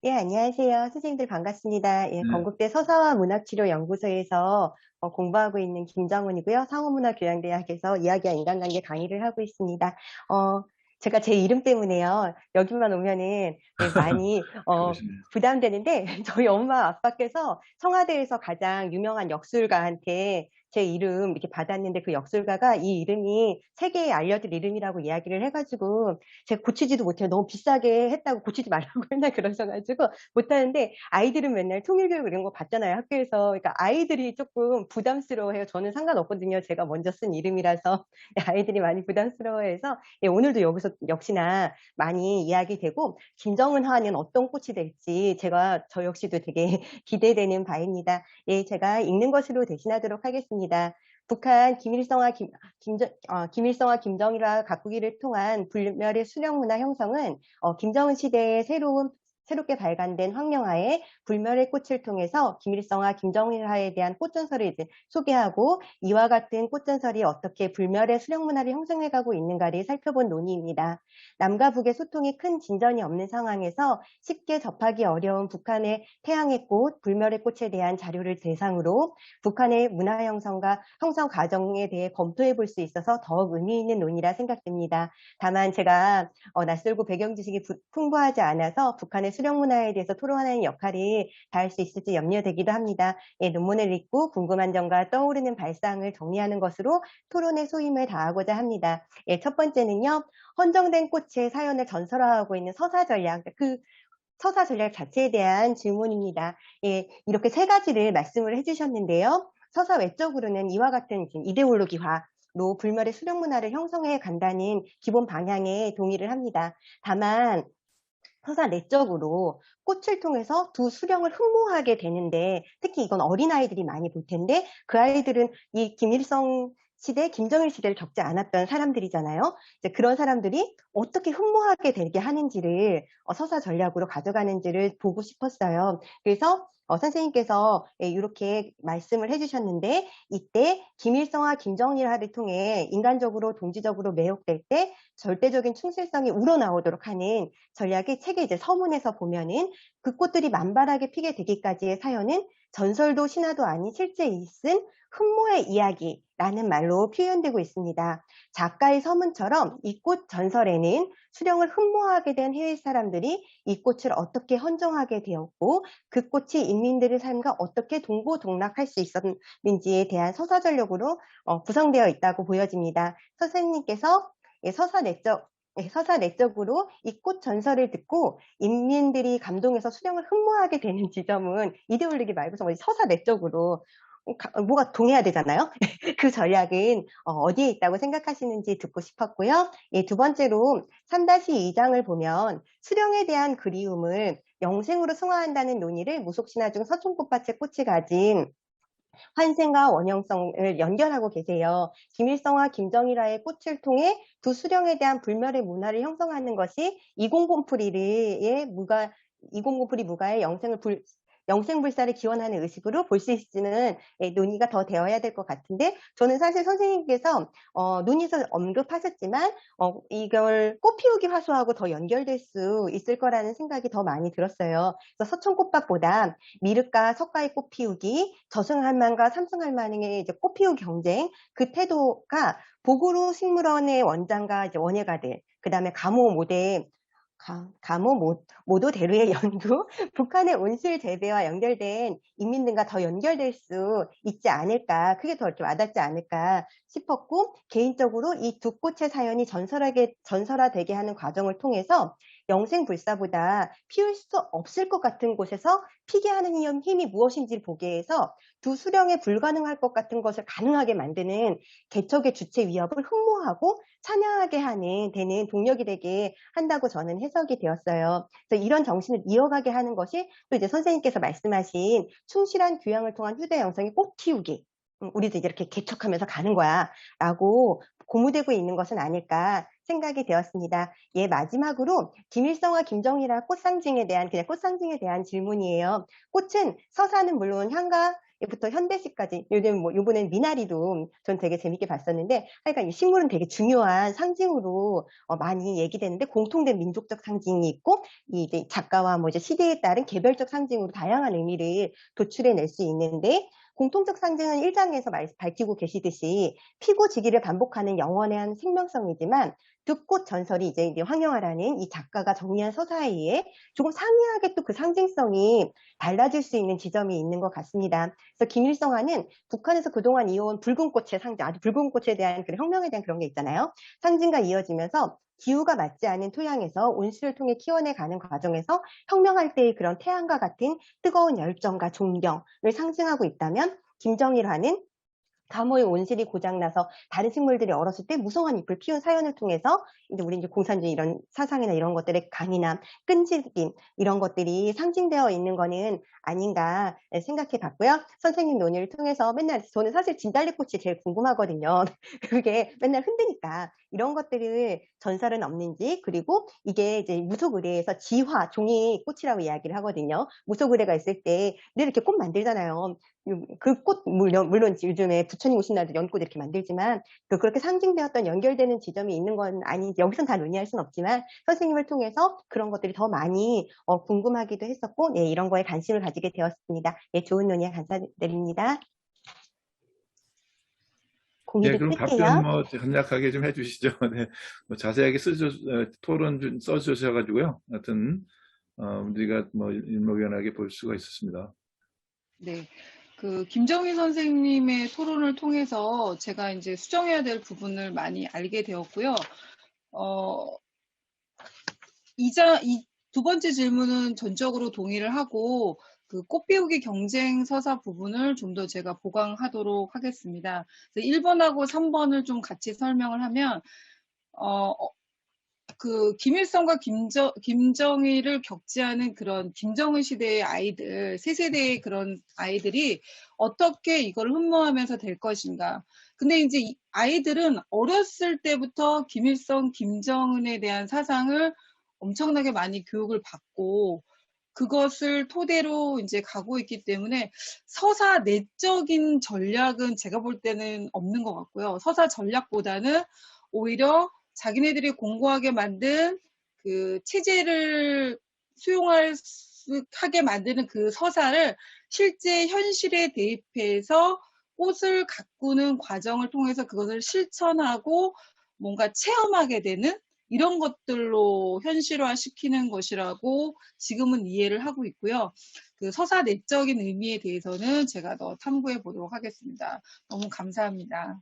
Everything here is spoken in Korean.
예, 안녕하세요. 선생님들 반갑습니다. 예, 네. 건국대 서사와 문학치료연구소에서 공부하고 있는 김정은이고요. 상호문화교양대학에서 이야기와 인간관계 강의를 하고 있습니다. 어, 제가 제 이름 때문에요. 여기만 오면은 예, 많이 그러시네요. 부담되는데 저희 엄마 아빠께서 청와대에서 가장 유명한 역술가한테 제 이름 이렇게 받았는데 그 역술가가 이 이름이 세계에 알려질 이름이라고 이야기를 해가지고 제가 고치지도 못해요. 너무 비싸게 했다고 고치지 말라고 맨날 그러셔가지고 못하는데 아이들은 맨날 통일교육 이런 거 받잖아요. 학교에서. 그러니까 아이들이 조금 부담스러워해요. 저는 상관없거든요. 제가 먼저 쓴 이름이라서 아이들이 많이 부담스러워해서 예, 오늘도 여기서 역시나 많이 이야기되고 김정은 화는 어떤 꽃이 될지 제가 저 역시도 되게 기대되는 바입니다. 예, 제가 읽는 것으로 대신하도록 하겠습니다. 북한 김일성과 김정일과 각국기를 통한 불멸의 수령문화 형성은 김정은 시대의 새롭게 발간된 황령하에 불멸의 꽃을 통해서 김일성과 김정일하에 대한 꽃전설을 이제 소개하고 이와 같은 꽃전설이 어떻게 불멸의 수령문화를 형성해가고 있는가를 살펴본 논의입니다. 남과 북의 소통이 큰 진전이 없는 상황에서 쉽게 접하기 어려운 북한의 태양의 꽃, 불멸의 꽃에 대한 자료를 대상으로 북한의 문화 형성과 형성 과정에 대해 검토해 볼 수 있어서 더욱 의미 있는 논의라 생각됩니다. 다만 제가 낯설고 배경 지식이 풍부하지 않아서 북한의 수령 문화에 대해서 토론하는 역할이 다할 수 있을지 염려되기도 합니다. 예, 논문을 읽고 궁금한 점과 떠오르는 발상을 정리하는 것으로 토론의 소임을 다하고자 합니다. 예, 첫 번째는요. 헌정된 꽃의 사연을 전설화하고 있는 서사 전략, 그 서사 전략 자체에 대한 질문입니다. 예, 이렇게 세 가지를 말씀을 해주셨는데요. 서사 외적으로는 이와 같은 이데올로기화로 불멸의 수령 문화를 형성해 간다는 기본 방향에 동의를 합니다. 다만 서사 내적으로 꽃을 통해서 두 수령을 흠모하게 되는데 특히 이건 어린아이들이 많이 볼 텐데 그 아이들은 이 김일성 시대, 김정일 시대를 겪지 않았던 사람들이잖아요. 이제 그런 사람들이 어떻게 흠모하게 되게 하는지를 서사 전략으로 가져가는지를 보고 싶었어요. 그래서 선생님께서 이렇게 말씀을 해주셨는데 이때 김일성과 김정일화를 통해 인간적으로 동지적으로 매혹될 때 절대적인 충실성이 우러나오도록 하는 전략이 책의 이제 서문에서 보면은 그 꽃들이 만발하게 피게 되기까지의 사연은 전설도 신화도 아닌 실제 있은 흠모의 이야기라는 말로 표현되고 있습니다. 작가의 서문처럼 이 꽃 전설에는 수령을 흠모하게 된 해외 사람들이 이 꽃을 어떻게 헌정하게 되었고 그 꽃이 인민들의 삶과 어떻게 동고동락할 수 있었는지에 대한 서사 전력으로 구성되어 있다고 보여집니다. 선생님께서 서사 내적으로 이 꽃 전설을 듣고 인민들이 감동해서 수령을 흠모하게 되는 지점은 이데올로기 말고서 서사 내적으로 뭐가 동해야 되잖아요. 그 전략은 어디에 있다고 생각하시는지 듣고 싶었고요. 예, 두 번째로 3-2장을 보면 수령에 대한 그리움을 영생으로 승화한다는 논의를 무속신화 중 서촌꽃밭의 꽃이 가진 환생과 원형성을 연결하고 계세요. 김일성과 김정일화의 꽃을 통해 두 수령에 대한 불멸의 문화를 형성하는 것이 2003 무가의 영생불사를 기원하는 의식으로 볼 수 있을지는 논의가 더 되어야 될 것 같은데 저는 사실 선생님께서 논의에서 언급하셨지만 이걸 꽃피우기 화소하고 더 연결될 수 있을 거라는 생각이 더 많이 들었어요. 그래서 서촌꽃밭보다 미륵과 석가의 꽃피우기, 저승할망과 삼승할망의 이제 꽃피우기 경쟁, 그 태도가 보구루 식물원의 원장과 이제 원예가들, 그 다음에 모도 대루의 연구, 북한의 온실 재배와 연결된 인민들과 더 연결될 수 있지 않을까, 그게 더 이렇게 와닿지 않을까 싶었고, 개인적으로 이 두 꽃의 사연이 전설화되게 하는 과정을 통해서 영생불사보다 피울 수 없을 것 같은 곳에서 피게 하는 힘이 무엇인지를 보게 해서 두 수령에 불가능할 것 같은 것을 가능하게 만드는 개척의 주체 위협을 흠모하고 찬양하게 되는 동력이 되게 한다고 저는 해석이 되었어요. 그래서 이런 정신을 이어가게 하는 것이 또 이제 선생님께서 말씀하신 충실한 교양을 통한 휴대 영성의 꽃 키우기. 우리도 이제 이렇게 개척하면서 가는 거야. 라고 고무되고 있는 것은 아닐까 생각이 되었습니다. 예, 마지막으로 김일성과 김정일화 그냥 꽃 상징에 대한 질문이에요. 꽃은 서사는 물론 부터 현대시까지 요즘 뭐 요번엔 미나리도 전 되게 재밌게 봤었는데 하여간 이 식물은 되게 중요한 상징으로 많이 얘기되는데 공통된 민족적 상징이 있고 이 이제 작가와 뭐 이제 시대에 따른 개별적 상징으로 다양한 의미를 도출해낼 수 있는데 공통적 상징은 1장에서 밝히고 계시듯이 피고지기를 반복하는 영원한 생명성이지만 득꽃 전설이 이제 황영화라는 이 작가가 정리한 서사에 의해 조금 상이하게 또 그 상징성이 달라질 수 있는 지점이 있는 것 같습니다. 그래서 김일성화는 북한에서 그동안 이어온 붉은 꽃의 상징, 아주 붉은 꽃에 대한 그런 혁명에 대한 그런 게 있잖아요. 상징과 이어지면서 기후가 맞지 않은 토양에서 온실을 통해 키워내 가는 과정에서 혁명할 때의 그런 태양과 같은 뜨거운 열정과 존경을 상징하고 있다면 김정일화는 감호의 온실이 고장나서 다른 식물들이 얼었을 때 무성한 잎을 피운 사연을 통해서 이제 우리 이제 공산주의 이런 사상이나 이런 것들의 강인함, 끈질김 이런 것들이 상징되어 있는 거는 아닌가 생각해 봤고요. 선생님 논의를 통해서 맨날 저는 사실 진달래꽃이 제일 궁금하거든요. 그게 맨날 흔드니까 이런 것들을 전설은 없는지 그리고 이게 이제 무속의뢰에서 지화, 종이 꽃이라고 이야기를 하거든요. 무속의뢰가 있을 때 늘 이렇게 꽃 만들잖아요. 그 꽃, 물론 요즘에 부처님 오신 날도 연꽃 이렇게 만들지만, 그렇게 상징되었던 연결되는 지점이 있는 건 아닌지, 여기선 다 논의할 수는 없지만, 선생님을 통해서 그런 것들이 더 많이 궁금하기도 했었고, 예, 이런 거에 관심을 가지게 되었습니다. 예, 좋은 논의 감사드립니다. 예, 공유를 그럼 답변 끌게요. 뭐 간략하게 좀 해주시죠. 네, 뭐 자세하게 토론 좀 써주셔가지고요. 하여튼 우리가 뭐 일목요연하게 볼 수가 있었습니다. 네. 김정희 선생님의 토론을 통해서 제가 이제 수정해야 될 부분을 많이 알게 되었고요. 이 두 번째 질문은 전적으로 동의를 하고, 꽃피우기 경쟁 서사 부분을 좀 더 제가 보강하도록 하겠습니다. 1번하고 3번을 좀 같이 설명을 하면, 김일성과 김정일을 겪지않은 그런 김정은 시대의 아이들, 새 세대의 그런 아이들이 어떻게 이걸 흠모하면서 될 것인가. 근데 이제 아이들은 어렸을 때부터 김일성, 김정은에 대한 사상을 엄청나게 많이 교육을 받고 그것을 토대로 이제 가고 있기 때문에 서사 내적인 전략은 제가 볼 때는 없는 것 같고요. 서사 전략보다는 오히려 자기네들이 공고하게 만든 그 체제를 수용하게 만드는 그 서사를 실제 현실에 대입해서 꽃을 가꾸는 과정을 통해서 그것을 실천하고 뭔가 체험하게 되는 이런 것들로 현실화시키는 것이라고 지금은 이해를 하고 있고요. 서사 내적인 의미에 대해서는 제가 더 탐구해 보도록 하겠습니다. 너무 감사합니다.